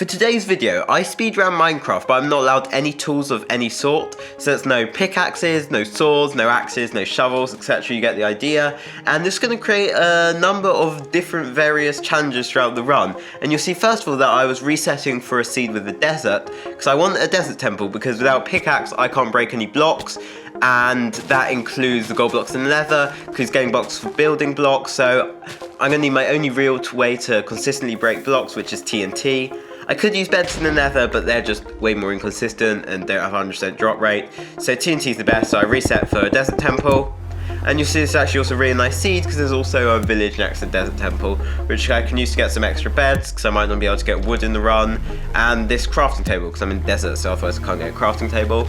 For today's video, I speedran Minecraft, but I'm not allowed any tools of any sort. So there's no pickaxes, no swords, no axes, no shovels, etc. You get the idea. And this is going to create a number of different various challenges throughout the run. And you'll see first of all that I was resetting for a seed with the desert, because I want a desert temple, because without pickaxe I can't break any blocks. And that includes the gold blocks and leather, because getting blocks for building blocks. So I'm going to need my only real way to consistently break blocks, which is TNT. I could use beds in the nether, but they're just way more inconsistent and don't have 100% drop rate. So TNT is the best, so I reset for a desert temple. And you'll see this is actually also a really nice seed, because there's also a village next to the desert temple, which I can use to get some extra beds, because I might not be able to get wood in the run. And this crafting table, because I'm in the desert, so otherwise I can't get a crafting table.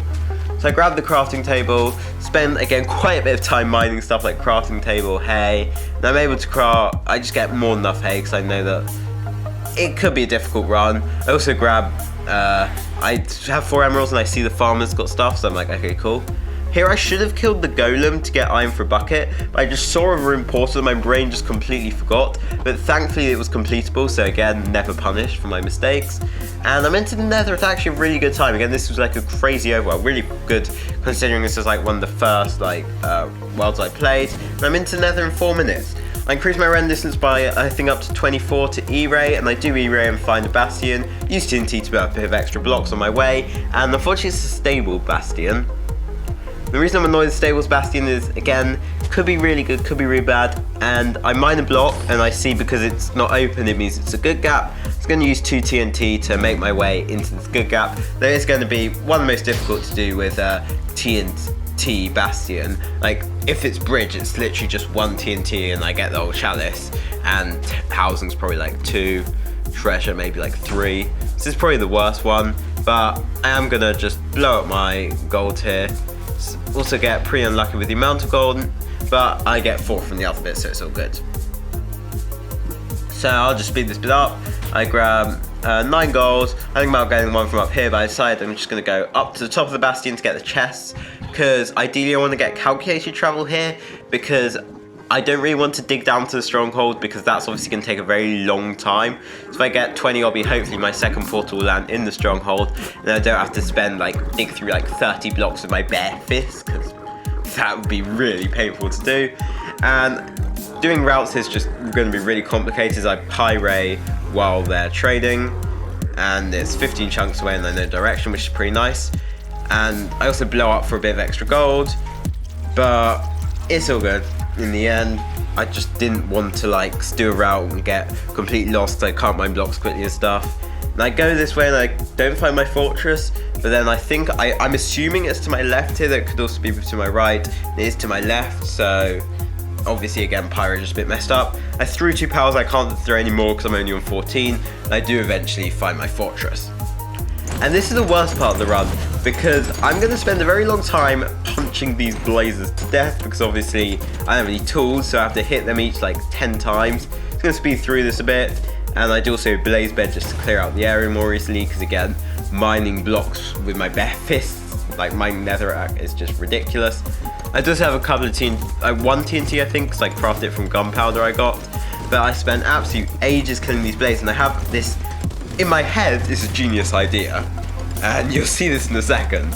So I grabbed the crafting table, spent again quite a bit of time mining stuff like crafting table, hay, and I'm able to craft. I just get more than enough hay because I know that it could be a difficult run. I also grab, I have 4 emeralds and I see the farmer's got stuff, so I'm like, okay, cool. Here I should have killed the golem to get iron for a bucket, but I just saw a room portal and my brain just completely forgot. But thankfully it was completable, so again, never punished for my mistakes. And I'm into the nether at actually a really good time. Again, this was like a crazy overworld, really good considering this is like one of the first worlds I played. And I'm into the nether in 4 minutes. I increased my rend distance by I think up to 24 to E-ray, and I do E-ray and find a bastion. Use TNT to build a bit of extra blocks on my way, and unfortunately it's a stable bastion. The reason I'm annoyed with Stable's Bastion is, again, could be really good, could be really bad, and I mine a block and I see because it's not open it means it's a good gap. I'm going to use 2 TNT to make my way into this good gap. That is going to be one of the most difficult to do with TNT Bastion. Like, if it's bridge, it's literally just 1 TNT and I get the whole chalice, and housing's probably like 2, treasure maybe like 3. This is probably the worst one, but I am going to just blow up my gold here. Also get pretty unlucky with the amount of gold, but I get 4 from the other bit, so it's all good. So I'll just speed this bit up. I grab 9 gold. I think about getting one from up here, but I decided I'm just going to go up to the top of the bastion to get the chests, because ideally I want to get calculated travel here, because I don't really want to dig down to the stronghold, because that's obviously going to take a very long time. So if I get 20, I'll be hopefully my second portal will land in the stronghold, and I don't have to spend dig through 30 blocks with my bare fist, because that would be really painful to do. And doing routes is just going to be really complicated. I pyrate while they're trading, and it's 15 chunks away in no direction, which is pretty nice. And I also blow up for a bit of extra gold, but it's all good. In the end, I just didn't want to do a route and get completely lost. I can't mine blocks quickly and stuff. And I go this way and I don't find my fortress, but then I think I'm assuming it's to my left here. That could also be to my right. It is to my left, so obviously again pyro just a bit messed up. I threw 2 powers. I can't throw any more because I'm only on 14. And I do eventually find my fortress. And this is the worst part of the run, because I'm going to spend a very long time punching these blazes to death, because obviously I don't have any tools, so I have to hit them each 10 times. It's going to speed through this a bit, and I do also blaze bed just to clear out the area more easily, because again, mining blocks with my bare fists, like mining netherrack, is just ridiculous. I just have a couple of one TNT I think, because I crafted it from gunpowder I got, but I spent absolute ages killing these blazes, and I have this in my head. This is a genius idea, and you'll see this in a second.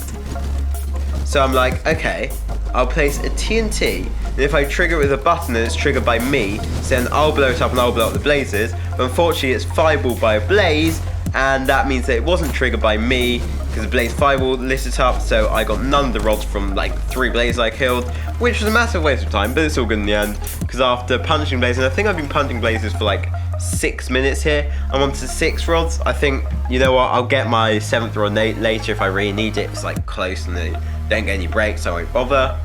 So I'm like, okay, I'll place a TNT, and if I trigger it with a button and it's triggered by me, so then I'll blow it up and I'll blow up the blazes. But unfortunately it's fireball by a blaze, and that means that it wasn't triggered by me, because the blaze fireball lit it up, so I got none of the rods from 3 blazes I killed, which was a massive waste of time, but it's all good in the end, because after punching blazes, and I think I've been punching blazes for 6 minutes here, I'm on to 6 rods. I think, you know what, I'll get my 7th rod later if I really need it. It's close and they don't get any breaks, so I won't bother.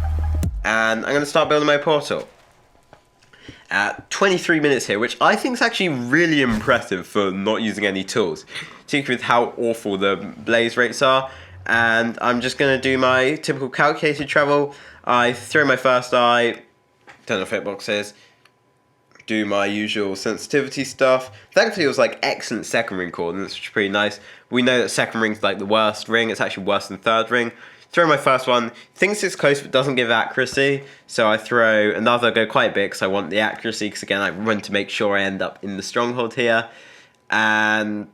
And I'm going to start building my portal. At 23 minutes here, which I think is actually really impressive for not using any tools, particularly with how awful the blaze rates are. And I'm just going to do my typical calculated travel. I throw my first eye, turn off hitboxes, do my usual sensitivity stuff. Thankfully it was excellent second ring coordinates, which is pretty nice. We know that second ring's the worst ring. It's actually worse than third ring. Throw my first one, thinks it's close but doesn't give accuracy, so I throw another, go quite a bit because I want the accuracy, because again I want to make sure I end up in the stronghold here. And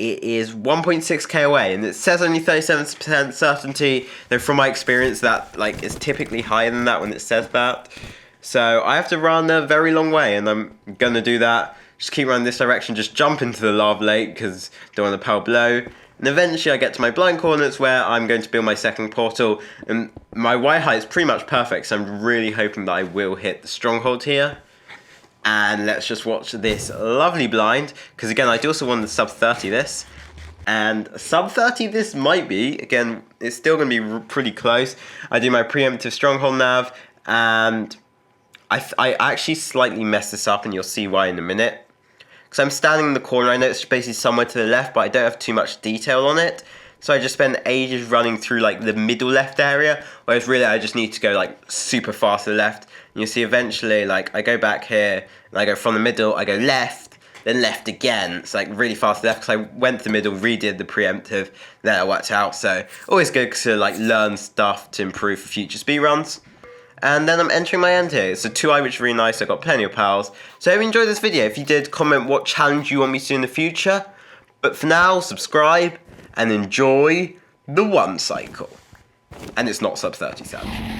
it is 1.6k away, and it says only 37% certainty, though from my experience that like is typically higher than that when it says that. So I have to run a very long way, and I'm gonna do that. Just keep running this direction, just jump into the lava lake because don't want the power below. And eventually I get to my blind coordinates where I'm going to build my second portal, and my Y height is pretty much perfect, so I'm really hoping that I will hit the stronghold here. And let's just watch this lovely blind, because again I do also want the sub 30 this, and sub 30 this might be, again it's still going to be pretty close. I do my preemptive stronghold nav, and I actually slightly messed this up, and you'll see why in a minute. Because I'm standing in the corner, I know it's basically somewhere to the left, but I don't have too much detail on it. So I just spend ages running through like the middle left area, whereas really I just need to go like super fast to the left. And you see eventually like I go back here, and I go from the middle, I go left, then left again. It's like really fast left because I went to the middle, redid the preemptive, then I worked out. So always good to like learn stuff to improve for future speedruns. And then I'm entering my end here. It's a 2i, which is really nice. I've got plenty of pals. So I hope you enjoyed this video. If you did, comment what challenge you want me to do in the future. But for now, subscribe and enjoy the 1 cycle. And it's not sub 30 sadly.